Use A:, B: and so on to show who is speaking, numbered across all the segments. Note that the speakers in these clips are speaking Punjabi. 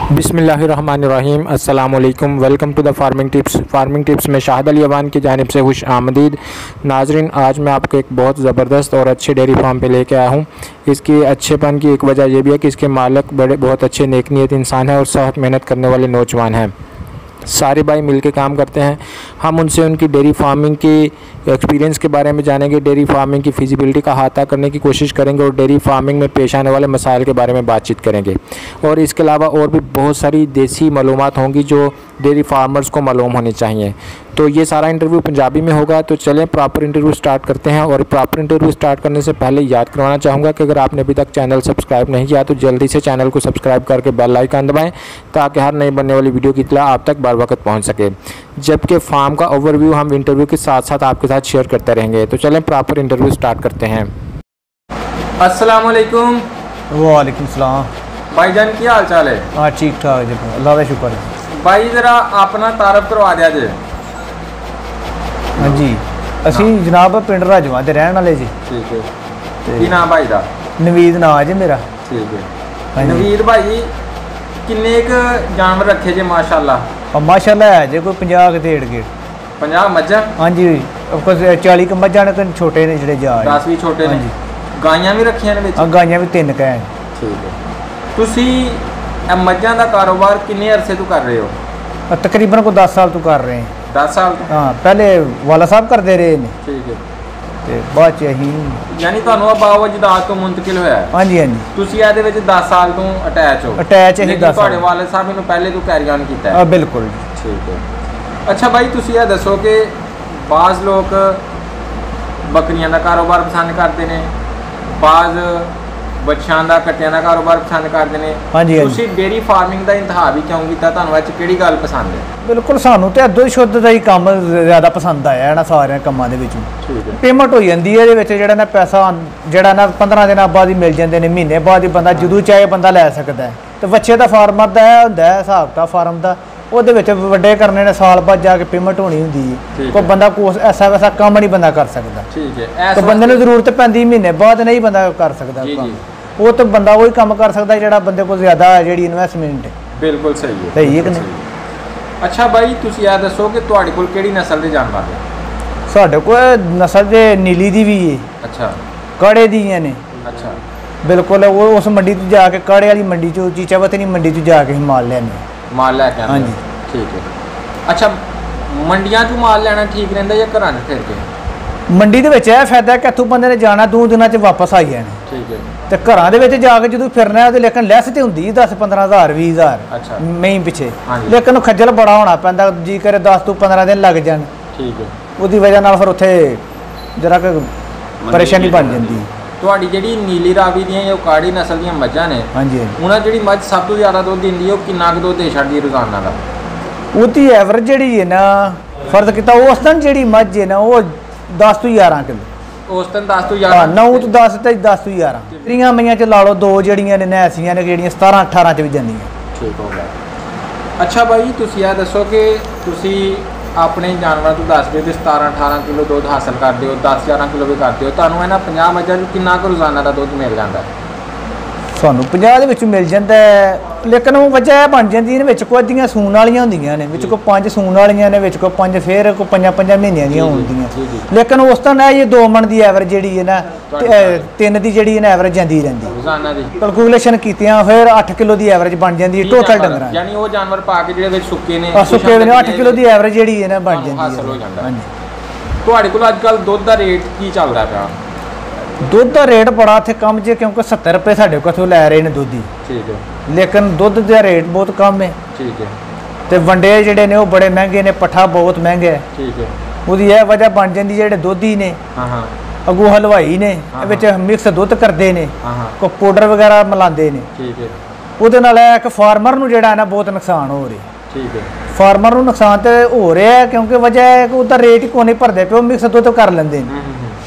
A: बिस्मिल्लाहिर्रहमानिर्रहीम अस्सलाम वालेकुम। Welcome to the farming tips में शाहिद अली अवान की जानिब से खुश आमदीद। नाजरीन, आज मैं आपको एक बहुत ज़बरदस्त और अच्छे डेयरी फार्म पे लेके आया हूँ। इसकी अच्छेपन की एक वजह यह भी है कि इसके मालिक बहुत अच्छे नेक नीयत इंसान हैं और सख्त मेहनत करने वाले नौजवान हैं। सारे भाई मिलके काम करते हैं। हम उनसे उनकी डेयरी फार्मिंग की एक्सपीरियंस के बारे में जानेंगे, डेयरी फार्मिंग की फिजिबिलिटी का अहाता करने की कोशिश करेंगे और डेयरी फार्मिंग में पेश आने वाले मसाइल के बारे में बातचीत करेंगे। और इसके अलावा और भी बहुत सारी देसी मालूमात होंगी जो डेयरी फार्मर्स को मालूम होनी चाहिए। तो ये सारा इंटरव्यू पंजाबी में होगा। तो चलें प्रॉपर इंटरव्यू स्टार्ट करते हैं। और प्रॉपर इंटरव्यू स्टार्ट करने से पहले याद करवाना चाहूँगा कि अगर आपने अभी तक चैनल सब्सक्राइब नहीं किया तो जल्दी से चैनल को सब्सक्राइब करके बेल आइकन दबाएं ताकि हर नई बनने वाली वीडियो की इत्तला आप तक बर वक्त पहुँच सके। जबकि फार्म का ओवरव्यू हम इंटरव्यू के साथ साथ आपके साथ शेयर करते रहेंगे। तो चलें प्रॉपर इंटरव्यू स्टार्ट करते हैं।
B: अस्सलाम वालेकुम।
C: वालेकुम सलाम।
B: भाईजान की हाल चाल है?
C: हाँ ठीक ठाक जी, अल्लाह का शुक्र है।
B: भाई जरा अपना तारफ करवा दिया जे।
C: हाँ जी, असी जनाब पिंड राजवा दे रहने वाले जी।
B: ठीक है, की नाम भाई दा?
C: नवीद नाम है जी मेरा।
B: ठीक है।
C: हाँ
B: नवीद भाई किन्ने क जानवर रखे जे? माशाल्लाह।
C: और माशाल्लाह है जी कोई 50 के डेढ़ गेट
B: 50 मज्झां?
C: हाँ जी, कुछ 40 के मज्झां ने, छोटे ने ਜਿਹੜੇ जा
B: 10 भी छोटे ने। ਗਾਈਆਂ ਵੀ ਰੱਖੀਆਂ ਨੇ ਵਿੱਚ?
C: हाँ गाइयां भी 3 ਕ हैं।
B: ठीक है। ਤੁਸੀਂ ਇਹ ਮੱਝਾਂ ਦਾ ਕਾਰੋਬਾਰ ਕਿੰਨੇ ਅਰਸੇ ਤੋਂ ਕਰ ਰਹੇ ਹੋ?
C: तकरीबन को 10 साल तो कर रहे हैं।
B: 10 ਸਾਲ ਤੋਂ?
C: हाँ, पहले वाला साहब करते रहे ने
B: ठीक है।
C: ਤੇ ਬਾਅਦ ਚ ਅਸੀਂ
B: ਯਾਨੀ ਤੁਹਾਨੂੰ ਆ ਬਾਵਾ ਜਦਾਦ ਤੋਂ ਮੁੰਤਕਿਲ ਹੋਇਆ ਹੈ?
C: ਹਾਂਜੀ ਹਾਂਜੀ।
B: ਤੁਸੀਂ ਇਹਦੇ ਵਿੱਚ 10 ਸਾਲ ਤੋਂ ਅਟੈਚ ਹੋ?
C: ਅਟੈਚ ਹੀ 10
B: ਤੁਹਾਡੇ ਵਾਲਿਦ ਸਾਹਿਬ ਇਹਨੂੰ ਪਹਿਲੇ ਤੋਂ ਕੈਰੀ ਔਨ ਕੀਤਾ ਹੈ?
C: ਹਾਂ ਬਿਲਕੁਲ।
B: ਠੀਕ ਹੈ। ਅੱਛਾ ਭਾਈ, ਤੁਸੀਂ ਇਹ ਦੱਸੋ ਕਿ ਬਾਜ਼ ਲੋਕ ਬੱਕਰੀਆਂ ਦਾ ਕਾਰੋਬਾਰ ਪਸੰਦ ਕਰਦੇ ਨੇ, ਬਾਜ਼ ਬੱਚਿਆਂ ਦਾ ਕੱਟਿਆਂ ਦਾ ਕਾਰੋਬਾਰ ਪਸੰਦ ਕਰਦੇ ਨੇ।
C: ਹਾਂਜੀ ਹਾਂਜੀ।
B: ਤੁਸੀਂ ਡੇਅਰੀ ਫਾਰਮਿੰਗ ਦਾ ਇੰਤਖਾਬ ਵੀ ਕਿਉਂ ਕੀਤਾ? ਤੁਹਾਨੂੰ ਇਹ 'ਚ ਕਿਹੜੀ ਗੱਲ ਪਸੰਦ ਹੈ?
C: ਬਿਲਕੁਲ, ਸਾਨੂੰ ਤੇ ਅੱਧੋ ਸ਼ੁੱਧ ਦਾ ਹੀ ਕੰਮ ਜ਼ਿਆਦਾ ਪਸੰਦ ਆਇਆ ਇਹਨਾਂ ਸਾਰਿਆਂ ਕੰਮਾਂ ਦੇ ਵਿੱਚੋਂ।
B: ਠੀਕ ਹੈ।
C: ਪੇਮੈਂਟ ਹੋ ਜਾਂਦੀ ਹੈ ਇਹਦੇ ਵਿੱਚ, ਜਿਹੜਾ ਨਾ ਪੈਸਾ ਜਿਹੜਾ ਨਾ 15 ਦਿਨਾਂ ਬਾਅਦ ਹੀ ਮਿਲ ਜਾਂਦੇ ਨੇ, ਮਹੀਨੇ ਬਾਅਦ ਹੀ ਬੰਦਾ ਜਦੋਂ ਚਾਹੇ ਬੰਦਾ ਲੈ ਸਕਦਾ ਹੈ। ਤੇ ਬੱਚੇ ਦਾ ਫਾਰਮਰ ਦਾ ਇਹ ਹੁੰਦਾ ਹੈ ਹਿਸਾਬ ਤਾਂ ਫਾਰਮ ਦਾ, ਉਹਦੇ ਵਿੱਚ ਵੱਡੇ ਕਰਨੇ ਨੇ ਸਾਲ ਬਾਅਦ ਜਾ ਕੇ ਪੇਮੈਂਟ ਹੋਣੀ ਹੁੰਦੀ ਹੈ। ਕੋਈ ਬੰਦਾ ਕੋਸ ਐਸਾ ਵੈਸਾ ਕੰਮ ਨਹੀਂ ਬੰਦਾ ਕਰ ਸਕਦਾ।
B: ਠੀਕ ਹੈ।
C: ਤੇ ਬੰਦੇ ਨੂੰ ਜ਼ਰੂਰਤ ਪੈਂਦੀ ਮਹੀਨੇ ਬਾਅਦ ਨਹੀਂ ਬੰਦਾ ਕਰ ਸਕਦਾ ਕੰਮ। ਉਹ ਤਾਂ ਬੰਦਾ ਉਹੀ ਕੰਮ ਕਰ ਸਕਦਾ ਜਿਹੜਾ ਬੰਦੇ ਕੋਲ ਜ਼ਿਆਦਾ ਜਿਹੜੀ ਇਨਵੈਸਟਮੈਂਟ ਹੈ।
B: ਬਿਲਕੁਲ ਸਹੀ ਹੈ।
C: ਸਹੀ ਹੈ ਕਿ ਨਹੀਂ?
B: ਅੱਛਾ ਭਾਈ, ਤੁਸੀਂ ਇਹ ਦੱਸੋ ਕਿ ਤੁਹਾਡੇ ਕੋਲ ਕਿਹੜੀ ਨਸਲ ਦੇ ਜਾਨਵਰ ਨੇ?
C: ਸਾਡੇ ਕੋਲ ਨਸਲ ਦੇ ਨੀਲੀ ਦੀ ਵੀ ਹੈ।
B: ਅੱਛਾ।
C: ਕਾੜੇ ਦੀਆਂ ਨੇ।
B: ਅੱਛਾ।
C: ਬਿਲਕੁਲ, ਉਹ ਉਸ ਮੰਡੀ ਤੋਂ ਜਾ ਕੇ ਕਾੜੇ ਵਾਲੀ ਮੰਡੀ ਚੋਂ ਚੀਚਾਵਤਨੀ ਮੰਡੀ ਤੋਂ ਜਾ ਕੇ ਮਾਲ ਲੈਣੇ
B: ਮਾਲ ਲੈ ਕੇ ਆਉਂਦੇ?
C: ਹਾਂਜੀ।
B: ਠੀਕ ਹੈ। ਅੱਛਾ, ਮੰਡੀਆਂ 'ਚੋਂ ਮਾਲ ਲੈਣਾ ਠੀਕ ਰਹਿੰਦਾ ਜਾਂ ਘਰਾਂ 'ਚ ਫਿਰ ਕੇ?
C: ਮੰਡੀ ਦੇ ਵਿੱਚ ਇਹ ਫਾਇਦਾ ਕਿ ਇੱਥੋਂ ਬੰਦੇ ਨੇ ਜਾਣਾ 2 ਦਿਨਾਂ 'ਚ ਵਾਪਸ ਆਈ ਜਾਣਾ।
B: ਠੀਕ ਹੈ।
C: ਤੇ ਘਰਾਂ ਦੇ ਵਿੱਚ ਜਾ ਕੇ ਜਦੋਂ ਫਿਰਨਾ ਤੇ ਲੇਕਿਨ ਲੈਸ ਤੇ ਹੁੰਦੀ 10-15 ਹਜ਼ਾਰ 20 ਹਜ਼ਾਰ
B: ਅੱਛਾ
C: ਮਹੀਂ ਪਿੱਛੇ,
B: ਹਾਂਜੀ।
C: ਲੇਕਿਨ ਖੱਜਲ ਬੜਾ ਹੋਣਾ ਪੈਂਦਾ, ਜੀ ਕਰੇ 10 ਤੋਂ 15 ਦਿਨ ਲੱਗ ਜਾਣ।
B: ਠੀਕ ਹੈ।
C: ਉਹਦੀ ਵਜ੍ਹਾ ਨਾਲ ਫਿਰ ਉੱਥੇ ਜਰਾ ਕਿ ਪਰੇਸ਼ਾਨੀ ਬਣ ਜਾਂਦੀ।
B: ਤੁਹਾਡੀ ਜਿਹੜੀ ਨੀਲੀ ਰਾਵੀ ਦੀਆਂ ਜਾਂ ਕਾੜੀ ਨਸਲ ਦੀਆਂ ਮੱਝਾਂ ਨੇ,
C: ਹਾਂਜੀ ਹਾਂਜੀ,
B: ਉਹਨਾਂ ਜਿਹੜੀ ਮੱਝ ਸਭ ਤੋਂ ਜ਼ਿਆਦਾ ਦੁੱਧ ਦਿੰਦੀ ਹੈ ਉਹ ਕਿੰਨਾ ਕੁ ਦੁੱਧ ਦੇ ਛੱਡਦੀ ਰੋਜ਼ਾਨਾ ਦਾ?
C: ਉਹਦੀ ਐਵਰੇਜ ਜਿਹੜੀ ਹੈ ਨਾ, ਫਰਜ਼ ਕੀਤਾ ਉਸ ਦਿਨ ਜਿਹੜੀ ਮੱਝ ਹੈ ਨਾ ਉਹ 10 ਤੋਂ 11 ਕਿਲੋ।
B: ਉਸ ਦਿਨ 10 ਤੋਂ 11?
C: 9 ਤੋਂ 10 ਤੇ 10 ਤੋਂ 11। ਤੇਰੀਆਂ ਮਈਆਂ ਚ ਲਾ ਲਓ 2 ਜਿਹੜੀਆਂ ਨੇ ਨੈਸੀਆਂ ਨੇ ਜਿਹੜੀਆਂ 17-18 ਚ ਵੀ ਜਾਂਦੀਆਂ।
B: ਠੀਕ ਹੋ ਗਿਆ। ਅੱਛਾ ਭਾਈ, ਤੁਸੀਂ ਇਹ ਦੱਸੋ ਕਿ ਤੁਸੀਂ ਆਪਣੇ ਜਾਨਵਰਾਂ ਤੋਂ ਦੱਸ ਦਿਓ ਕਿ 17-18 ਕਿਲੋ ਦੁੱਧ ਹਾਸਲ ਕਰਦੇ ਹੋ, 10-11 ਕਿਲੋ ਵੀ ਕਰਦੇ ਹੋ, ਤੁਹਾਨੂੰ ਇਹਨਾਂ 50 ਮੱਝਾਂ ਨੂੰ ਕਿੰਨਾ ਕੁ ਰੋਜ਼ਾਨਾ ਦਾ ਦੁੱਧ ਮਿਲ ਜਾਂਦਾ? ਸਾਨੂੰ 50 ਦੇ ਵਿੱਚ ਮਿਲ ਜਾਂਦਾ, ਲੇਕਿਨ ਉਹ ਵਜ੍ਹਾ ਇਹ ਬਣ ਜਾਂਦੀ ਇਹਦੇ ਵਿੱਚ ਕੋਈ ਅੱਧੀਆਂ ਸੂਣ ਵਾਲੀਆਂ ਹੁੰਦੀਆਂ ਨੇ, ਵਿੱਚ ਕੋਈ 5 ਸੂਣ ਵਾਲੀਆਂ ਨੇ, ਵਿੱਚ ਕੋਈ 5 ਫੇਰ ਕੋਈ 5 ਮਹੀਨਿਆਂ ਦੀਆਂ ਹੁੰਦੀਆਂ। ਲੇਕਿਨ ਉਸ ਤੋਂ ਨਾ ਇਹ 2 ਮਣ ਦੀ ਐਵਰੇਜ ਜਿਹੜੀ ਹੈ ਨਾ, 3 ਦੀ ਜਿਹੜੀ ਹੈ ਨਾ ਐਵਰੇਜ ਜਾਂਦੀ ਰਹਿੰਦੀ ਰੋਜ਼ਾਨਾ ਦੀ।
C: ਕੈਲਕੂਲੇਸ਼ਨ ਕੀਤੀਆਂ ਫਿਰ 8 ਕਿਲੋ ਦੀ ਐਵਰੇਜ ਬਣ ਜਾਂਦੀ ਹੈ ਟੋਟਲ ਡੰਗਰਾਂ।
B: ਯਾਨੀ ਉਹ ਜਾਨਵਰ ਪਾ ਕੇ ਜਿਹੜੇ ਵਿੱਚ ਸੁੱਕੇ ਨੇ,
C: ਸੁੱਕੇ ਨੇ 8 ਕਿਲੋ ਦੀ ਐਵਰੇਜ ਜਿਹੜੀ ਹੈ ਨਾ ਬਣ ਜਾਂਦੀ ਹੈ।
B: ਹਾਸਲ ਹੋ ਜਾਂਦਾ। ਹਾਂਜੀ। ਤੁਹਾਡੇ ਕੋਲ ਅੱਜ ਕੱਲ੍ਹ ਦੁੱਧ ਦਾ ਰੇਟ ਕੀ ਚੱਲਦਾ ਪਿਆ?
C: ਦੁੱਧ ਦਾ ਰੇਟ ਬੜਾ ਇੱਥੇ ਕਮ ਜੇ, ਕਿਉਂਕਿ 70 ਰੁਪਏ ਸਾਡੇ ਕੋਲੋਂ ਲੈ ਰਹੇ ਨੇ ਦੁੱਧ ਹੀ।
B: ਠੀਕ ਹੈ।
C: ਲੇਕਿਨ ਦੁੱਧ ਦਾ ਰੇਟ ਬਹੁਤ ਕਮ ਹੈ।
B: ਠੀਕ ਹੈ।
C: ਤੇ ਵੰਡੇ ਜਿਹੜੇ ਨੇ ਉਹ ਬੜੇ ਮਹਿੰਗੇ ਨੇ, ਪੱਠਾ ਬਹੁਤ ਮਹਿੰਗਾ ਹੈ।
B: ਠੀਕ ਹੈ।
C: ਉਹਦੀ ਇਹ ਵਜ੍ਹਾ ਬਣ ਜਾਂਦੀ ਜਿਹੜੇ ਦੁੱਧੀ ਨੇ,
B: ਹਾਂ ਹਾਂ,
C: ਅੱਗੋਂ ਹਲਵਾਈ ਨੇ ਵਿੱਚ ਮਿਕਸ ਦੁੱਧ ਕਰਦੇ ਨੇ,
B: ਹਾਂ ਹਾਂ,
C: ਕੋ ਪਾਊਡਰ ਵਗੈਰਾ ਮਿਲਾਉਂਦੇ ਨੇ।
B: ਠੀਕ ਹੈ।
C: ਉਹਦੇ ਨਾਲ ਇਹ ਇੱਕ ਫਾਰਮਰ ਨੂੰ ਜਿਹੜਾ ਨਾ ਬਹੁਤ ਨੁਕਸਾਨ ਹੋ ਰਿਹਾ।
B: ਠੀਕ ਹੈ।
C: ਫਾਰਮਰ ਨੂੰ ਨੁਕਸਾਨ ਤੇ ਹੋ ਰਿਹਾ ਕਿਉਂਕਿ ਵਜ੍ਹਾ ਹੈ ਕਿ ਉਹਦਾ ਰੇਟ ਹੀ ਕੋਈ ਨਹੀਂ ਭਰਦੇ ਪਿਓ, ਮਿਕਸ ਦੁੱਧ ਕਰ ਲੈਂਦੇ ਨੇ,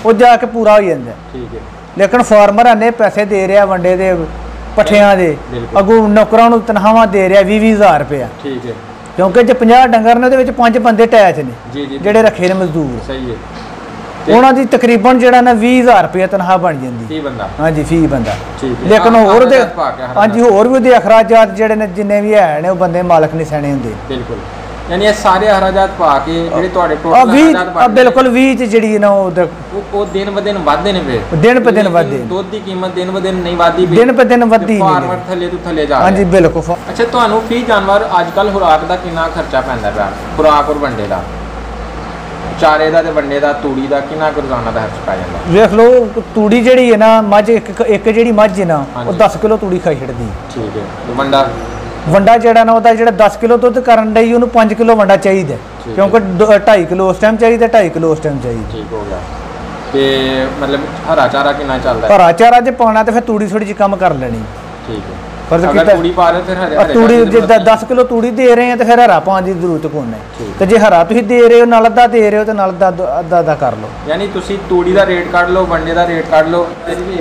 C: ਉਹ ਜਾ ਕੇ ਪੂਰਾ ਹੋ ਜਾਂਦਾ।
B: ਠੀਕ ਹੈ।
C: ਲੇਕਿਨ ਫਾਰਮਰ ਇੰਨੇ ਪੈਸੇ ਦੇ ਰਿਹਾ ਵੰਡੇ ਦੇ ਪੱਠਿਆਂ ਦੇ, ਅੱਗੋਂ ਨੌਕਰਾਂ ਨੂੰ ਤਨਖਾਹਾਂ ਦੇ ਰਿਹਾ 20-20 ਹਜ਼ਾਰ ਰੁਪਇਆ।
B: ਠੀਕ ਹੈ।
C: ਕਿਉਂਕਿ ਜੇ 50 ਡੰਗਰ ਨੇ ਉਹਦੇ ਵਿੱਚ 5 ਬੰਦੇ ਅਟੈਚ ਨੇ
B: ਜੀ ਜੀ,
C: ਜਿਹੜੇ ਰੱਖੇ ਨੇ ਮਜ਼ਦੂਰ।
B: ਸਹੀ ਹੈ।
C: ਉਹਨਾਂ ਦੀ ਤਕਰੀਬਨ ਜਿਹੜਾ ਨਾ 20000 ਰੁਪਏ ਤਨਖਾਹ ਬਣ ਜਾਂਦੀ।
B: 30 ਬੰਦਾ?
C: ਹਾਂਜੀ 30 ਬੰਦਾ।
B: ਠੀਕ ਹੈ।
C: ਲੇਕਿਨ ਹੋਰ ਉਹਦੇ ਹਾਂਜੀ
B: ਹਾਂਜੀ
C: ਹੋਰ ਵੀ ਉਹਦੇ ਅਖਰਾਜਾਤ ਜਿਹੜੇ ਨੇ ਜਿੰਨੇ ਵੀ ਹੈ ਨੇ ਉਹ ਬੰਦੇ ਮਾਲਕ ਨਹੀਂ ਸਹਿਣੇ ਹੁੰਦੇ।
B: ਬਿਲਕੁਲ, ਯਾਨੀ ਇਹ ਸਾਰੇ ਅਖਰਾਜਾਤ ਪਾ ਕੇ ਜਿਹੜੇ ਤੁਹਾਡੇ ਟੋਟਲ
C: ਅਖਰਾਜਾਤ ਬਣ ਬਿਲਕੁਲ 20 ਚ ਜਿਹੜੀ ਨਾ ਉਹ
B: ਦਿਨ ਬ ਦਿਨ ਵੱਧਦੇ ਨੇ ਫਿਰ
C: ਦਿਨ ਪ ਦਿਨ ਵੱਧਦੇ।
B: ਦੁੱਧ ਦੀ ਕੀਮਤ ਦਿਨ ਬ ਦਿਨ ਨਹੀਂ ਵੱਧਦੀ,
C: ਦਿਨ ਪ ਦਿਨ ਵੱਧਦੀ
B: ਫਾਰਮਰ ਥੱਲੇ ਤੋਂ ਥੱਲੇ ਜਾ ਰਿਹਾ।
C: ਹਾਂਜੀ ਬਿਲਕੁਲ।
B: ਅੱਛਾ, ਤੁਹਾਨੂੰ ਫੀ ਜਾਨਵਰ ਅੱਜ ਕੱਲ ਖੁਰਾਕ ਦਾ ਕਿੰਨਾ ਖਰਚਾ ਪੈਂਦਾ ਪਿਆ? ਖੁਰਾਕ ਔਰ ਵੰਡੇ ਦਾ, ਚਾਰੇ ਦਾ ਤੇ ਵੰਡੇ ਦਾ, ਤੂੜੀ ਦਾ ਕਿੰਨਾ ਕੁ ਰੋਜ਼ਾਨਾ ਦਾ ਖਰਚ ਪੈ ਜਾਂਦਾ?
C: ਵੇਖ ਲਓ ਤੂੜੀ ਜਿਹੜੀ ਹੈ ਨਾ ਮੱਝ ਇੱਕ ਜਿਹੜੀ ਮੱਝ ਹੈ ਨਾ ਉਹ 10 ਕਿਲੋ ਤੂੜੀ ਖਾ ਛੱਡਦੀ।
B: ਠੀਕ ਹੈ।
C: ਵੰਡਾ ਜਿਹੜਾ ਨਾ ਉਹਦਾ ਜਿਹੜਾ 10 ਕਿਲੋ ਦੁੱਧ ਕਰਨ ਲਈ ਉਹਨੂੰ 5 ਕਿਲੋ ਵੰਡਾ ਚਾਹੀਦਾ, ਕਿਉਂਕਿ 2.5 ਕਿਲੋ ਉਸ ਟਾਈਮ ਚਾਹੀਦਾ, 2.5 ਕਿਲੋ ਉਸ ਟਾਈਮ ਚਾਹੀਦਾ।
B: ਠੀਕ ਹੋ ਗਿਆ। ਤੇ ਮਤਲਬ ਹਰਾ ਚਾਰਾ ਕਿੰਨਾ ਚੱਲਦਾ?
C: ਹਰਾ ਚਾਰਾ ਜੇ ਪਾਉਣਾ ਤੇ ਫਿਰ ਤੂੜੀ ਥੋੜੀ ਜਿਹੀ ਕੰਮ ਕਰ ਲੈਣੀ।
B: ਠੀਕ ਹੈ।
C: ਅਗਰ
B: ਤੂੜੀ ਪਾ ਰਹੇ ਫਿਰ ਹਰੇ
C: ਤੂੜੀ ਜਿੱਦਾਂ 10 ਕਿਲੋ ਤੂੜੀ ਦੇ ਰਹੇ ਆ ਤੇ ਫਿਰ ਹਰਾ ਪਾਉਣ ਦੀ ਜ਼ਰੂਰਤ ਕੋਈ ਨਹੀਂ। ਤੇ ਜੇ ਹਰਾ ਤੁਸੀਂ ਦੇ ਰਹੇ ਹੋ ਨਾਲ ਅੱਧਾ ਦੇ ਰਹੇ ਹੋ ਤੇ ਨਾਲ ਅੱਧਾ ਕਰ ਲਓ।
B: ਯਾਨੀ ਤੁਸੀਂ ਤੂੜੀ ਦਾ ਰੇਟ ਕੱਢ ਲਓ, ਵੰਡੇ ਦਾ ਰੇਟ ਕੱਢ ਲਓ।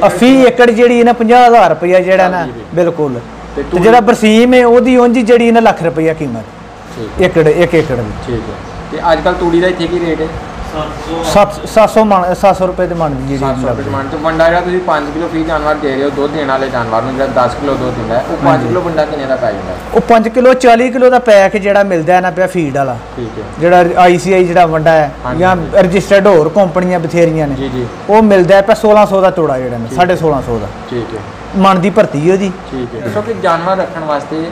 C: ਫੀ ਏਕੜ ਜਿਹੜੀ ਨਾ 50000 ਰੁਪਇਆ ਜਿਹੜਾ ਨਾ ਬਿਲਕੁਲ। ਤੇ ਜਿਹੜਾ ਬਰਸੀਮ ਹੈ ਉਹਦੀ ਉਂਝ ਜਿਹੜੀ ਨਾ ਲੱਖ ਰੁਪਇਆ ਕੀਮਤ ਏਕੜ ਇੱਕ ਏਕੜ ਦੀ।
B: ਠੀਕ ਹੈ। ਤੇ ਅੱਜ ਕੱਲ ਤੂੜੀ ਦਾ ਇੱਥੇ ਕੀ ਰੇਟ ਹੈ?
C: 700 ਰੁਪਏ ਤੇ ਮਣ ਦੀ ਜਿਹੜੀ
B: 700 ਰੁਪਏ ਮਣ। ਤੇ ਵੰਡਾ ਜਿਹੜਾ ਤੁਸੀਂ 5 ਕਿਲੋ ਫੀ ਜਾਨਵਰ ਦੇ ਰਹੇ ਹੋ ਦੁੱਧ ਦੇਣ ਵਾਲੇ ਜਾਨਵਰ ਨੂੰ, ਜਿਹੜਾ 10 ਕਿਲੋ ਦੁੱਧ ਦਿੰਦਾ ਉਹ 5 ਕਿਲੋ ਵੰਡਾ ਕਿੰਨੇ ਦਾ ਪੈ ਜਾਂਦਾ?
C: ਉਹ 5 ਕਿਲੋ 40 ਕਿਲੋ ਦਾ ਪੈਕ ਜਿਹੜਾ ਮਿਲਦਾ ਹੈ ਨਾ ਪਿਆ ਫੀਡ ਵਾਲਾ।
B: ਠੀਕ ਹੈ।
C: ਜਿਹੜਾ ICI ਜਿਹੜਾ ਵੰਡਾ ਹੈ ਜਾਂ ਰਜਿਸਟਰਡ ਹੋਰ ਕੰਪਨੀਆਂ ਬਥੇਰੀਆਂ ਨੇ।
B: ਜੀ ਜੀ।
C: ਉਹ ਮਿਲਦਾ ਹੈ ਪਿਆ 1600 ਦਾ ਤੋੜਾ ਜਿਹੜਾ ਨਾ 1650 ਦਾ।
B: ਠੀਕ ਹੈ।
C: ਮਣ ਦੀ ਭਰਤੀ ਉਹਦੀ।
B: ਠੀਕ ਹੈ। ਦੱਸੋ ਕਿ ਜਾਨਵਰ ਰੱਖਣ ਵਾਸਤੇ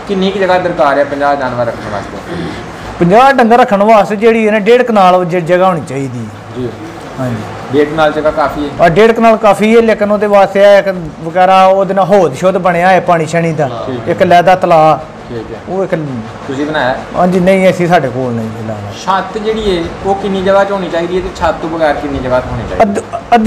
B: ਕਿੰਨੀ ਕੁ ਜਗ੍ਹਾ ਦਰਕਾਰ ਹੈ? 50 ਜਾਨਵਰ ਰੱਖਣ ਵਾਸਤੇ
C: 50 ਡੰਗਰ ਰੱਖਣ ਵਾਸਤੇ ਜਿਹੜੀ ਹੈ ਨਾ 1.5 ਕਨਾਲ ਜਗ੍ਹਾ ਹੋਣੀ ਚਾਹੀਦੀ।
B: ਜੀ
C: ਹਾਂਜੀ
B: 1.5 ਕਨਾਲ ਜਗ੍ਹਾ ਕਾਫੀ ਹੈ।
C: ਔਰ 1.5 ਕਨਾਲ ਕਾਫੀ ਹੈ, ਲੇਕਿਨ ਉਹਦੇ ਵਾਸਤੇ ਇੱਕ ਵਗੈਰਾ ਉਹਦੇ ਨਾਲ ਹੋਦ ਸ਼ੁੱਧ ਬਣਿਆ ਹੈ ਪਾਣੀ ਛਣੀ ਦਾ, ਇੱਕ ਲੈਦਾ ਤਲਾਅ।
B: ਠੀਕ ਹੈ।
C: ਉਹ ਇੱਕ
B: ਤੁਸੀਂ ਬਣਾਇਆ?
C: ਹਾਂਜੀ ਨਹੀਂ ਅਸੀਂ ਸਾਡੇ ਕੋਲ ਨਹੀਂ ਲਾਇਆ।
B: ਛੱਤ ਜਿਹੜੀ ਹੈ ਉਹ ਕਿੰਨੀ ਜਗ੍ਹਾ 'ਚ ਹੋਣੀ ਚਾਹੀਦੀ ਹੈ ਤੇ ਛੱਤ ਤੋਂ ਬਗੈਰ ਕਿੰਨੀ ਜਗ੍ਹਾ 'ਤੇ ਹੋਣੀ ਚਾਹੀਦੀ?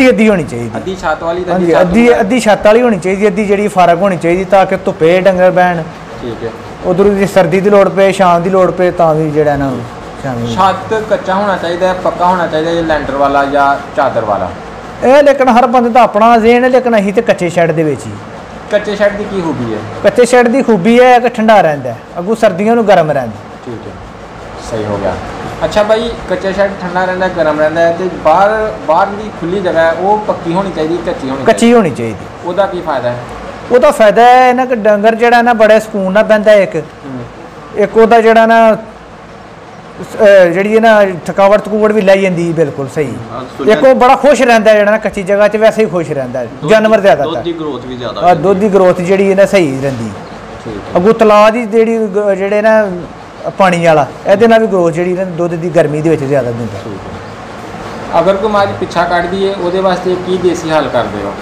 C: ਅੱਧੀ ਹੋਣੀ ਚਾਹੀਦੀ।
B: ਅੱਧੀ ਛੱਤ ਵਾਲੀ ਤੇ
C: ਹਾਂਜੀ ਅੱਧੀ ਛੱਤ ਵਾਲੀ ਹੋਣੀ ਚਾਹੀਦੀ, ਅੱਧੀ ਜਿਹੜੀ ਫਰਕ ਹੋਣੀ ਚਾਹੀਦੀ ਤਾਂ ਕਿ ਧੁੱਪੇ ਡੰਗਰ ਬਹਿਣ।
B: ਠੀਕ ਹੈ।
C: ਉਧਰ ਦੀ ਸਰਦੀ ਦੀ ਲੋੜ ਪਏ, ਸ਼ਾਮ ਦੀ ਲੋੜ ਪਏ ਤਾਂ ਵੀ ਜਿਹੜਾ ਨਾ
B: ਛੱਤ ਕੱਚਾ ਹੋਣਾ ਚਾਹੀਦਾ ਹੈ, ਪੱਕਾ ਹੋਣਾ ਚਾਹੀਦਾ ਹੈ, ਲੈਂਟਰ ਵਾਲਾ ਜਾਂ ਚਾਦਰ ਵਾਲਾ?
C: ਇਹ ਲੇਕਿਨ ਹਰ ਬੰਦੇ ਦਾ ਆਪਣਾ ਜ਼ੇਨ ਹੈ, ਲੇਕਿਨ ਅਸੀਂ ਤੇ ਕੱਚੇ ਸ਼ੈੱਡ ਦੇ ਵਿੱਚ ਹੀ।
B: ਕੱਚੇ ਸ਼ੈੱਡ ਦੀ ਕੀ ਖੂਬੀ ਹੈ?
C: ਕੱਚੇ ਸ਼ੈੱਡ ਦੀ ਖੂਬੀ ਹੈ ਕਿ ਠੰਡਾ ਰਹਿੰਦਾ, ਅੱਗੋਂ ਸਰਦੀਆਂ ਨੂੰ ਗਰਮ ਰਹਿੰਦਾ।
B: ਠੀਕ ਹੈ, ਸਹੀ ਹੋ ਗਿਆ। ਅੱਛਾ ਭਾਈ, ਕੱਚਾ ਸ਼ੈੱਡ ਠੰਡਾ ਰਹਿੰਦਾ, ਗਰਮ ਰਹਿੰਦਾ ਹੈ, ਤੇ ਬਾਹਰ ਦੀ ਖੁੱਲੀ ਜਗ੍ਹਾ ਹੈ ਉਹ ਪੱਕੀ ਹੋਣੀ ਚਾਹੀਦੀ, ਕੱਚੀ ਹੋਣੀ ਚਾਹੀਦੀ? ਉਹਦਾ ਕੀ ਫਾਇਦਾ ਹੈ? ਉਹਦਾ ਫਾਇਦਾ ਹੈ ਨਾ ਕਿ ਡੰਗਰ ਜਿਹੜਾ ਨਾ ਬੜੇ ਸਕੂਨ ਨਾਲ ਬਹਿੰਦਾ। ਇੱਕ ਉਹਦਾ ਜਿਹੜਾ ਨਾ ਜਿਹੜੀ ਹੈ ਨਾ ਥਕਾਵਟ ਥਕੂਵਟ ਵੀ ਲੈ ਜਾਂਦੀ ਬਿਲਕੁਲ ਸਹੀ। ਇੱਕ ਉਹ ਬੜਾ ਖੁਸ਼ ਰਹਿੰਦਾ ਜਿਹੜਾ ਨਾ ਕੱਚੀ ਜਗ੍ਹਾ 'ਚ, ਵੈਸੇ ਹੀ ਖੁਸ਼ ਰਹਿੰਦਾ ਜਾਨਵਰ ਜ਼ਿਆਦਾ। ਦੁੱਧ ਦੀ ਗਰੋਥ ਵੀ ਜ਼ਿਆਦਾ, ਦੁੱਧ ਦੀ ਗਰੋਥ ਜਿਹੜੀ ਹੈ ਨਾ ਸਹੀ ਰਹਿੰਦੀ। ਅੱਗੋਂ ਤਲਾਅ ਦੀ ਜਿਹੜੇ ਨਾ ਪਾਣੀ ਵਾਲਾ, ਇਹਦੇ ਨਾਲ ਵੀ ਗਰੋਥ ਜਿਹੜੀ ਨਾ ਦੁੱਧ ਦੀ ਗਰਮੀ ਦੇ ਵਿੱਚ ਜ਼ਿਆਦਾ ਦਿੰਦਾ। ਅਗਰ ਕੋਈ ਮੱਝ ਪਿੱਛਾ ਕੱਢਦੀ ਹੈ ਉਹਦੇ ਵਾਸਤੇ ਕੀ ਦੇਸੀ ਹੱਲ ਕਰਦੇ ਹੋ?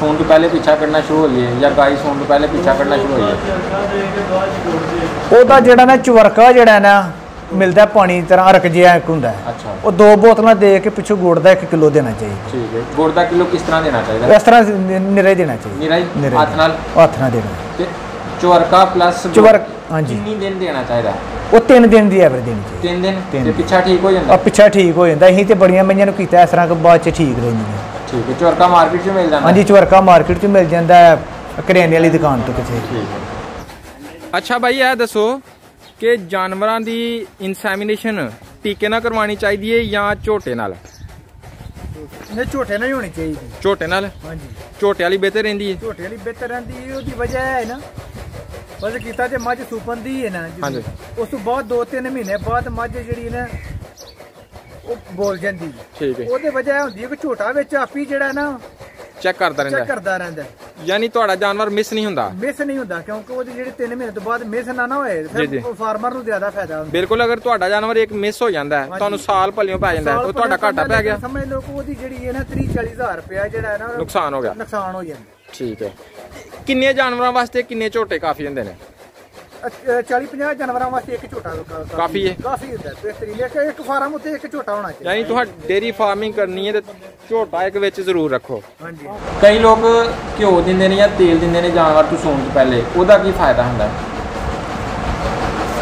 B: ਸੌਣ ਤੋਂ ਪਹਿਲੇ ਪਿੱਛਾ ਕੱਢਣਾ ਸ਼ੁਰੂ ਹੋ ਜਾਏ ਜਾਂ ਗਾਈ ਸੌਣ ਤੋਂ ਪਹਿਲੇ ਪਿੱਛਾ ਕੱਢਣਾ ਸ਼ੁਰੂ ਹੋ ਜਾਏ? ਉਹਦਾ ਜਿਹੜਾ ਨਾ ਚਵਰਕਾ ਜਿਹੜਾ ਨਾ ਮਿਲਦਾ ਪਾਣੀ ਤਰ੍ਹਾਂ ਅਰਕ ਜਿਹਾ ਇੱਕ ਹੁੰਦਾ। ਅੱਛਾ। ਉਹ 2 ਬੋਤਲਾਂ ਦੇ ਕੇ ਪਿੱਛੋਂ ਗੁੜ ਦਾ 1 ਕਿਲੋ ਦੇਣਾ ਚਾਹੀਦਾ। ਠੀਕ ਹੈ। ਗੁੜ ਦਾ ਕਿਲੋ ਕਿਸ ਤਰ੍ਹਾਂ ਦੇਣਾ ਚਾਹੀਦਾ? ਇਸ ਤਰ੍ਹਾਂ ਨਿਰਾ ਦੇਣਾ ਚਾਹੀਦਾ। ਨਿਰਾ ਹੱਥ ਨਾਲ ਦੇਣਾ। ਤੇ ਚਵਰਕਾ ਪਲੱਸ ਹਾਂਜੀ ਕਿੰਨੀ ਦਿਨ ਦੇਣਾ ਚਾਹੀਦਾ? ਉਹ 3 ਦਿਨ ਦੀ ਐਵਰੇਜ ਦੇਣੀ ਚਾਹੀਦੀ। 3 ਦਿਨ ਤੇ ਪਿੱਛਾ ਠੀਕ ਹੋ ਜਾਂਦਾ? ਪਿੱਛਾ ਠੀਕ ਹੋ ਜਾਂਦਾ। ਅਸੀਂ ਤੇ ਬੜੀਆਂ ਮਈਆਂ ਨੂੰ ਕੀਤਾ ਇਸ ਤਰ੍ਹਾਂ ਕਿ ਬਾਅਦ 'ਚ ਠੀਕ ਰਹਿੰਦੀਆਂ। ਠੀਕ ਹੈ। ਚਵਰਕਾ ਮਾਰਕੀਟ 'ਚ ਮਿਲ ਜਾਂਦਾ? ਹਾਂਜੀ ਚਵਰਕਾ ਮਾਰਕੀਟ 'ਚ ਮਿਲ ਜਾਂਦਾ, ਕਰਿਆਨੇ ਵਾਲੀ ਦੁਕਾਨ ਤੋਂ ਕਿਸੇ। ਠੀਕ ਹੈ। ਅੱਛਾ ਭਾਈ, ਇਹ ਦੱਸੋ ਕਿ ਜਾਨਵਰਾਂ ਦੀ ਇਨਸੈਮੀਨੇਸ਼ਨ ਟੀਕੇ ਨਾਲ ਕਰਵਾਉਣੀ ਚਾਹੀਦੀ ਹੈ ਜਾਂ ਝੋਟੇ ਨਾਲ? ਨਹੀਂ, ਝੋਟੇ ਨਾਲ ਹੀ ਹੋਣੀ ਚਾਹੀਦੀ। ਝੋਟੇ ਨਾਲ? ਹਾਂਜੀ। ਝੋਟੇ ਵਾਲੀ ਬਿਹਤਰ ਰਹਿੰਦੀ ਹੈ? ਝੋਟੇ ਵਾਲੀ ਬਿਹਤਰ ਰਹਿੰਦੀ ਹੈ। ਉਹਦੀ ਵਜ੍ਹਾ ਹੈ ਨਾ ਬਸ ਕੀਤਾ ਤੇ ਮੱਝ ਸੂਪਣ ਦੀ ਹੈ ਨਾ। ਹਾਂਜੀ। ਉਸ ਤੋਂ ਬਾਅਦ 2-3 ਮਹੀਨੇ ਬਾਅਦ ਮੱਝ ਜਿਹੜੀ ਨਾ ਉਹ ਬੋਲ ਜਾਂਦੀ। ਠੀਕ ਹੈ। ਉਹਦੇ ਵਜ੍ਹਾ ਹੁੰਦੀ ਹੈ ਕਿ ਝੋਟਾ ਵਿੱਚ ਆਪੀ ਜਿਹੜਾ ਨਾ ਚੈੱਕ ਕਰਦਾ ਰਹਿੰਦਾ। ਯਾਨੀ ਤੁਹਾਡਾ ਜਾਨਵਰ ਮਿਸ ਨਹੀਂ ਹੁੰਦਾ? ਮਿਸ ਨਹੀਂ ਹੁੰਦਾ, ਕਿਉਂਕਿ ਉਹਦੀ ਜਿਹੜੀ 3 ਮਹੀਨੇ ਤੋਂ ਬਾਅਦ ਮਿਸ ਨਾ ਹੋਏ ਫਿਰ ਫਾਰਮਰ ਨੂੰ ਜ਼ਿਆਦਾ ਫਾਇਦਾ ਹੁੰਦਾ। ਬਿਲਕੁਲ। ਅਗਰ ਤੁਹਾਡਾ ਜਾਨਵਰ ਇੱਕ ਮਿਸ ਹੋ ਜਾਂਦਾ ਹੈ ਤੁਹਾਨੂੰ ਸਾਲ ਭਲਿਓ ਪੈ ਜਾਂਦਾ, ਉਹ ਤੁਹਾਡਾ ਘਾਟਾ ਪੈ ਗਿਆ। ਸਮਝ ਲਓ ਕਿ ਉਹਦੀ ਜਿਹੜੀ ਹੈ ਨਾ 30-40 ਹਜ਼ਾਰ ਰੁਪਇਆ ਜਿਹੜਾ ਹੈ ਨਾ ਨੁਕਸਾਨ ਹੋ ਜਾਂਦਾ। ਠੀਕ ਹੈ। ਕਿੰਨੇ ਜਾਨਵਰਾਂ ਵਾਸਤੇ ਕਿੰਨੇ ਝੋਟੇ ਕਾਫੀ ਹੁੰਦੇ ਨੇ? 40-50 ਜਾਨਵਰਾਂ ਵਾਸਤੇ ਇੱਕ ਝੋਟਾ ਕਾਫੀ ਹੈ। ਕਾਫੀ ਹੁੰਦਾ ਬਿਹਤਰੀਨ। ਇੱਕ ਫਾਰਮ ਉੱਤੇ ਇੱਕ ਝੋਟਾ ਹੋਣਾ ਚਾਹੀਦਾ। ਯਾਨੀ ਤੁਹਾਡੀ ਡੇਅਰੀ ਫਾਰਮਿੰਗ ਕਰਨੀ ਹੈ ਤੇ ਝੋਟਾ ਇੱਕ ਵਿੱਚ ਜ਼ਰੂਰ ਰੱਖੋ। ਹਾਂਜੀ। ਕਈ ਲੋਕ ਘਿਓ ਦਿੰਦੇ ਨੇ ਜਾਂ ਤੇਲ ਦਿੰਦੇ ਨੇ ਜਾਨਵਰ ਤੋਂ ਸੌਣ ਤੋਂ ਪਹਿਲੇ, ਉਹਦਾ ਕੀ ਫਾਇਦਾ ਹੁੰਦਾ?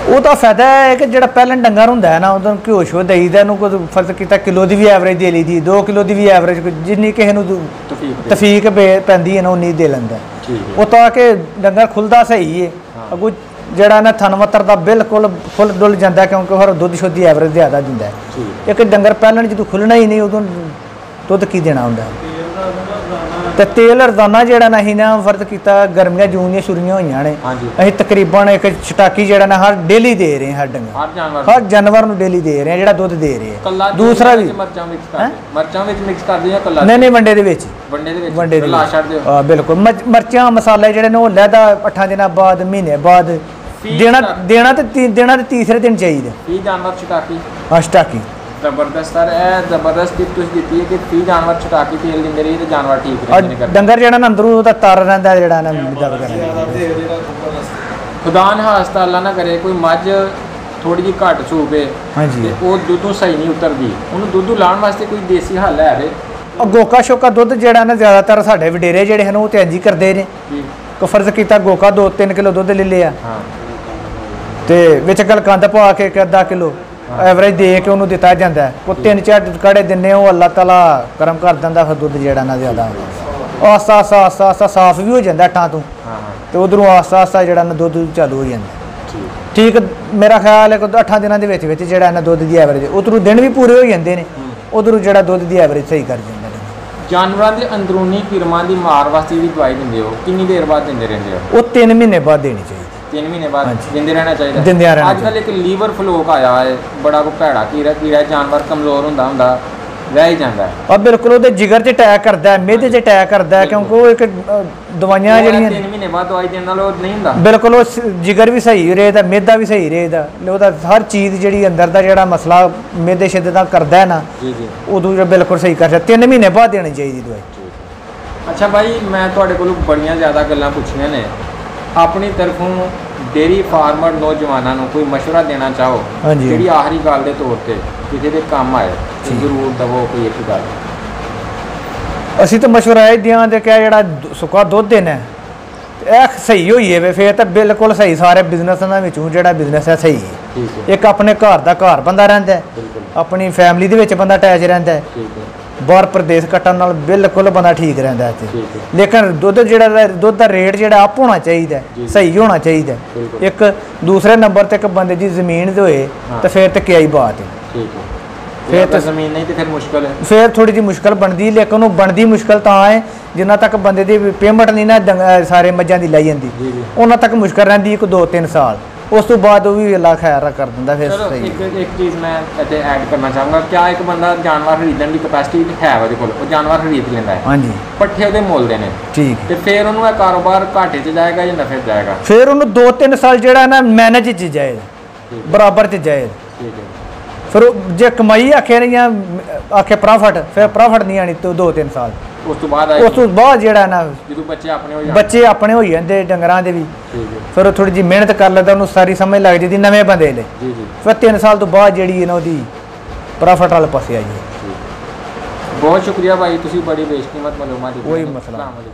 B: ਉਹਦਾ ਫਾਇਦਾ ਹੈ ਕਿ ਜਿਹੜਾ ਪਹਿਲਾਂ ਡੰਗਰ ਹੁੰਦਾ ਹੈ ਨਾ ਉਹਨੂੰ ਘਿਓ ਸ਼ੋ ਦੇਈਦਾ, ਉਹਨੂੰ ਕੋਈ ਫਰਜ਼ ਕੀਤਾ ਕਿਲੋ ਦੀ ਵੀ ਐਵਰੇਜ ਦੇ ਲਈਦੀ, 2 ਕਿਲੋ ਦੀ ਵੀ ਐਵਰੇਜ ਜਿੰਨੀ ਕਿਸੇ ਨੂੰ ਤਫੀਕ ਪੈਂਦੀ ਹੈ ਨਾ ਉਨੀ ਦੇ ਲੈਂਦਾ। ਉਹ ਤਾਂ ਕਿ ਡੰਗਰ ਖੁੱਲਦਾ ਸਹੀ ਹੈ, ਅੱਗੋਂ
C: ਜਿਹੜਾ ਨਾ ਥਨਵਤਰ ਦਾ ਬਿਲਕੁਲ ਫੁੱਲ ਡੁੱਲ ਜਾਂਦਾ ਕਿਉਂਕਿ ਹੋਰ ਦੁੱਧ ਸ਼ੁੱਧੀ ਐਵਰੇਜ ਜ਼ਿਆਦਾ ਦਿੰਦਾ ਹੈ। ਇੱਕ ਡੰਗਰ ਪਹਿਲਾਂ ਜਦੋਂ ਖੁੱਲਣਾ ਹੀ ਨਹੀਂ ਉਦੋਂ ਦੁੱਧ ਕੀ ਦੇਣਾ ਹੁੰਦਾ ਤੇ ਤੇਲ ਰੋਜ਼ਾਨਾ ਜਿਹੜਾ ਨਾ ਅਸੀਂ ਨਾ ਫਰਜ਼ ਕੀਤਾ ਗਰਮੀਆਂ ਜੂਨ ਦੀਆਂ ਸ਼ੁਰੀਆਂ ਹੋਈਆਂ ਨੇ ਅਸੀਂ ਤਕਰੀਬਨ ਇੱਕ ਛਟਾਕੀ ਜਿਹੜਾ ਨਾ ਹਰ ਡੇਲੀ ਦੇ ਰਹੇ ਹਾਂ ਹਰ ਜਾਨਵਰ ਨੂੰ ਡੇਲੀ ਦੇ ਰਹੇ ਹਾਂ ਜਿਹੜਾ ਦੁੱਧ ਦੇ ਰਹੇ ਆ। ਦੂਸਰਾ ਵੀ
B: ਮਰਚਾਂ ਵਿੱਚ ਮਿਕਸ ਕਰਦੇ ਜਾਂ ਕੱਲਾ
C: ਨਹੀਂ ਵੰਡੇ ਦੇ ਵਿੱਚ ਵੰਡੇ
B: ਲਾ ਛੱਡ ਦਿਓ।
C: ਹਾਂ ਬਿਲਕੁਲ ਮਰਚਾਂ ਮਸਾਲੇ ਜਿਹੜੇ ਨੇ ਉਹ ਲੈਦਾ 8 ਦਿਨਾਂ ਬਾਅਦ ਮਹੀਨੇ ਬਾਅਦ ਦੇਣਾ ਤੇ ਤੀਸਰੇ ਦਿਨ ਚਾਹੀਦਾ।
B: 30 ਜਾਨਵਰ ਛਟਾਕੀ
C: ਛਟਾਕੀ
B: ਜ਼ਬਰਦਸਤ ਸਰ ਇਹ ਜ਼ਬਰਦਸਤ ਟਿਪ ਤੁਸੀਂ ਦਿੱਤੀ ਹੈ ਕਿ 30 ਜਾਨਵਰ ਛਟਾਕੀ ਤੇਲ ਦਿੰਦੇ ਰਹੀ ਤੇ ਜਾਨਵਰ ਠੀਕ ਰਹਿੰਦੇ ਨੇ।
C: ਡੰਗਰ ਜਿਹੜਾ ਨਾ ਅੰਦਰੋਂ ਉਹਦਾ ਤਰ ਰਹਿੰਦਾ ਜਿਹੜਾ ਨਾ ਮਿੱਦਾ ਵਗੈਰਾ।
B: ਖੁਦਾ ਨਾ ਹਾਸਤਾ ਅੱਲਾ ਨਾ ਕਰੇ ਕੋਈ ਮੱਝ ਥੋੜੀ ਜਿਹੀ ਘੱਟ ਸੂਪੇ ਤੇ ਉਹ ਦੁੱਧੋਂ ਸਹੀ ਨਹੀਂ ਉਤਰਦੀ, ਉਹਨੂੰ ਦੁੱਧ ਲਾਉਣ ਵਾਸਤੇ ਕੋਈ ਦੇਸੀ ਹੱਲ ਹੈ ਵੇ?
C: ਉਹ ਗੋਕਾ ਸ਼ੋਕਾ ਦੁੱਧ ਜਿਹੜਾ ਨਾ ਜ਼ਿਆਦਾਤਰ ਸਾਡੇ ਵਡੇਰੇ ਜਿਹੜੇ ਹਨ ਉਹ ਤੇ ਇੰਝ ਹੀ ਕਰਦੇ ਨੇ ਕਿ ਫਰਜ਼ ਕੀਤਾ ਗੋਕਾ 2-3 ਕਿਲੋ ਦੁੱਧ ਲੈ ਲਿਆ ਤੇ ਵਿੱਚ ਗਲਕੰਦ ਪਾ ਕੇ 1 ਕਿਲੋ ਐਵਰੇਜ ਦੇ ਕੇ ਉਹਨੂੰ ਦਿੱਤਾ ਜਾਂਦਾ। ਕੋਈ 3-4 ਕਾੜੇ ਦਿੰਨੇ ਉਹ ਅੱਲਾਹ ਤਾਲਾ ਕਰਮ ਕਰ ਦਿੰਦਾ ਫਿਰ ਦੁੱਧ ਜਿਹੜਾ ਨਾ ਜ਼ਿਆਦਾ ਆਸਤਾ ਸਾਫ਼ ਵੀ ਹੋ ਜਾਂਦਾ ਅੱਠਾਂ ਤੋਂ ਤੇ ਉਧਰੋਂ ਆਸਤਾ ਜਿਹੜਾ ਨਾ ਦੁੱਧ ਚਾਲੂ ਹੋ ਜਾਂਦਾ। ਠੀਕ ਮੇਰਾ ਖਿਆਲ ਹੈ ਕਿ 8 ਦਿਨਾਂ ਦੇ ਵਿੱਚ ਜਿਹੜਾ ਨਾ ਦੁੱਧ ਦੀ ਐਵਰੇਜ ਉਧਰੋਂ ਦਿਨ ਵੀ ਪੂਰੇ ਹੋ ਜਾਂਦੇ ਨੇ, ਉਧਰੋਂ ਜਿਹੜਾ ਦੁੱਧ ਦੀ ਐਵਰੇਜ ਸਹੀ ਕਰ ਜਾਂਦਾ।
B: ਜਾਨਵਰਾਂ ਦੇ ਅੰਦਰੂਨੀ ਕਿਰਮਾਂ ਦੀ ਮਾਰ ਵਾਸਤੇ ਜਿਹੜੀ ਦਵਾਈ ਦਿੰਦੇ ਹੋ ਕਿੰਨੀ ਦੇਰ ਬਾਅਦ ਦਿੰਦੇ ਰਹਿੰਦੇ ਹੋ?
C: ਉਹ 3 ਮਹੀਨੇ ਬਾਅਦ ਦੇਣੀ ਚਾਹੀਦੀ।
B: 3 ਮਹੀਨੇ ਬਾਅਦ ਦਿੰਦੇ ਰਹਿਣਾ ਚਾਹੀਦਾ। ਅੱਜ ਕੱਲ੍ਹ ਇੱਕ ਲੀਵਰ ਫਲੋਕ ਆਇਆ ਹੈ ਬੜਾ ਕੋ ਭੈੜਾ ਕੀੜਾ ਜਾਨਵਰ ਕਮਜ਼ੋਰ ਹੁੰਦਾ ਰਹਿ ਹੀ ਜਾਂਦਾ ਹੈ।
C: ਆ ਬਿਲਕੁਲ ਉਹਦੇ ਜਿਗਰ 'ਚ ਅਟੈਕ ਕਰਦਾ ਹੈ, ਮਿਹਦੇ 'ਚ ਅਟੈਕ ਕਰਦਾ ਹੈ ਕਿਉਂਕਿ ਉਹ ਇੱਕ ਦਵਾਈਆਂ ਜਿਹੜੀਆਂ
B: 3 ਮਹੀਨੇ ਬਾਅਦ ਦਵਾਈ ਦੇਣ ਨਾਲ ਉਹ ਨਹੀਂ ਹੁੰਦਾ।
C: ਬਿਲਕੁਲ ਉਹ ਜਿਗਰ ਵੀ ਸਹੀ ਰਹੇਦਾ, ਮਿਹਦਾ ਵੀ ਸਹੀ ਰਹੇਦਾ, ਉਹਦਾ ਹਰ ਚੀਜ਼ ਜਿਹੜੀ ਅੰਦਰ ਦਾ ਜਿਹੜਾ ਮਸਲਾ ਮਿਹਦੇ ਸ਼ਿੱਦੇ ਦਾ ਕਰਦਾ ਹੈ ਨਾ ਉਦੋਂ ਜਿਹੜਾ ਬਿਲਕੁਲ ਸਹੀ ਕਰਦਾ। 3 ਮਹੀਨੇ ਬਾਅਦ ਦੇਣੀ ਚਾਹੀਦੀ ਦਵਾਈ।
B: ਅੱਛਾ ਭਾਈ ਮੈਂ ਤੁਹਾਡੇ ਕੋਲੋਂ ਬੜੀਆਂ ਜ਼ਿਆਦਾ ਗੱਲਾਂ ਪੁੱਛੀਆਂ ਨੇ, ਆਪਣੀ ਤਰਫੋਂ ਡੇਰੀ ਫਾਰਮਰ ਨੌਜਵਾਨਾਂ ਨੂੰ ਕੋਈ ਮਸ਼ਵਰਾ ਦੇਣਾ ਚਾਹੋ ਜਿਹੜੀ ਆਖਰੀ ਗੱਲ ਦੇ ਤੌਰ ਤੇ ਕਿਸੇ ਦੇ ਕੰਮ ਆਏ ਜ਼ਰੂਰ ਦਵੋ ਕੋਈ ਇੱਕ ਗੱਲ।
C: ਅਸੀਂ ਤਾਂ ਮਸ਼ਵਰਾ ਇਹ ਦਿਆਂਗੇ ਕਿ ਜਿਹੜਾ ਸੁੱਕਾ ਦੁੱਧ ਦੇਣਾ ਇਹ ਸਹੀ ਹੋਈ ਹੈ ਫਿਰ ਤਾਂ ਬਿਲਕੁਲ ਸਹੀ। ਸਾਰੇ ਬਿਜ਼ਨਸਾਂ ਵਿੱਚੋਂ ਜਿਹੜਾ ਬਿਜ਼ਨਸ ਹੈ ਸਹੀ ਹੈ। ਇੱਕ ਆਪਣੇ ਘਰ ਦਾ ਘਰ ਬੰਦਾ ਰਹਿੰਦਾ, ਆਪਣੀ ਫੈਮਿਲੀ ਦੇ ਵਿੱਚ ਬੰਦਾ ਅਟੈਚ ਰਹਿੰਦਾ, ਬਾਹਰ ਪ੍ਰਦੇਸ਼ ਕੱਟਣ ਨਾਲ ਬਿਲਕੁਲ ਬੰਦਾ ਠੀਕ ਰਹਿੰਦਾ ਇੱਥੇ। ਲੇਕਿਨ ਦੁੱਧ ਦਾ ਰੇਟ ਜਿਹੜਾ ਅਪ ਹੋਣਾ ਚਾਹੀਦਾ, ਸਹੀ ਹੋਣਾ ਚਾਹੀਦਾ। ਇੱਕ ਦੂਸਰੇ ਨੰਬਰ ਤੇ ਇੱਕ ਬੰਦੇ ਦੀ ਜ਼ਮੀਨ ਤੇ ਹੋਏ ਤਾਂ ਫਿਰ ਤੇ ਕਿਆ ਹੀ ਬਾਤ ਹੈ।
B: ਫਿਰ ਤਾਂ ਜ਼ਮੀਨ ਨਹੀਂ ਤੇ ਫਿਰ ਮੁਸ਼ਕਲ ਹੈ,
C: ਫਿਰ ਥੋੜੀ ਜਿਹੀ ਮੁਸ਼ਕਲ ਬਣਦੀ। ਲੇਕਿਨ ਉਹ ਬਣਦੀ ਮੁਸ਼ਕਲ ਤਾਂ ਹੈ ਜਿੰਨਾ ਤੱਕ ਬੰਦੇ ਦੀ ਪੇਮੈਂਟ ਨਹੀਂ ਨਾ ਸਾਰੇ ਮੱਝਾਂ ਦੀ ਲਈ ਜਾਂਦੀ ਉਹਨਾਂ ਤੱਕ ਮੁਸ਼ਕਲ ਰਹਿੰਦੀ 1-2-3 ਸਾਲ। ਉਸ ਤੋਂ ਬਾਅਦ ਉਹ ਵੀ ਅੱਲਾਹ ਖੈਰ ਕਰ ਦਿੰਦਾ ਫਿਰ ਸਹੀ।
B: ਇੱਕ ਚੀਜ਼ ਮੈਂ ਇੱਥੇ ਐਡ ਕਰਨਾ ਚਾਹਾਂਗਾ, ਕਿਆ ਇੱਕ ਬੰਦਾ ਜਾਨਵਰ ਖਰੀਦਣ ਦੀ ਕਪੈਸਿਟੀ ਹੈ ਉਹਦੇ ਕੋਲ, ਉਹ ਜਾਨਵਰ ਖਰੀਦ ਲੈਂਦਾ ਹੈ ਪੱਠੇ ਉਹਦੇ ਮੁੱਲ ਦੇ ਨੇ
C: ਠੀਕ
B: ਤੇ ਫਿਰ ਉਹਨੂੰ ਇਹ ਕਾਰੋਬਾਰ ਘਾਟੇ 'ਚ ਜਾਏਗਾ ਜਾਂ ਨਫੇ 'ਚ ਜਾਏਗਾ?
C: ਫਿਰ ਉਹਨੂੰ 2-3 ਸਾਲ ਜਿਹੜਾ ਨਾ ਮੈਨੇਜ 'ਚ ਜਾਏਗਾ, ਬਰਾਬਰ 'ਚ ਜਾਏਗਾ। ਫਿਰ ਜੇ ਕਮਾਈ ਆਖੇ ਨਹੀਂ ਜਾਂ ਆਖੇ ਪ੍ਰੋਫਿਟ, ਫਿਰ ਪ੍ਰੋਫਿਟ ਨਹੀਂ ਆਣੀ ਤੋਂ 2-3 ਸਾਲ।
B: ਉਸ ਤੋਂ
C: ਬਾਅਦ ਜਿਹੜਾ ਨਾ
B: ਜਦੋਂ
C: ਬੱਚੇ ਆਪਣੇ ਹੋ ਜਾਂਦੇ ਡੰਗਰਾਂ ਦੇ ਵੀ ਫਿਰ ਉਹ ਥੋੜੀ ਜਿਹੀ ਮਿਹਨਤ ਕਰ ਲੈਂਦਾ, ਉਹਨੂੰ ਸਾਰੀ ਸਮਝ ਲੱਗ ਜਾਂਦੀ ਨਵੇਂ ਬੰਦੇ ਲਈ। ਫਿਰ 3 ਸਾਲ ਤੋਂ ਬਾਅਦ ਜਿਹੜੀ ਇਹਨਾਂ ਉਹਦੀ ਪ੍ਰੋਫਿਟ ਵਾਲੇ ਪਾਸੇ ਆਈ ਹੈ।
B: ਬਹੁਤ ਸ਼ੁਕਰੀਆ ਭਾਈ, ਤੁਸੀਂ ਬੜੀ ਬੇਸ਼ਕੀਮਤ ਮਾਲੂਮਾਤ ਦਿੱਤੀ।
C: ਕੋਈ ਮਸਲਾ ਨਹੀਂ।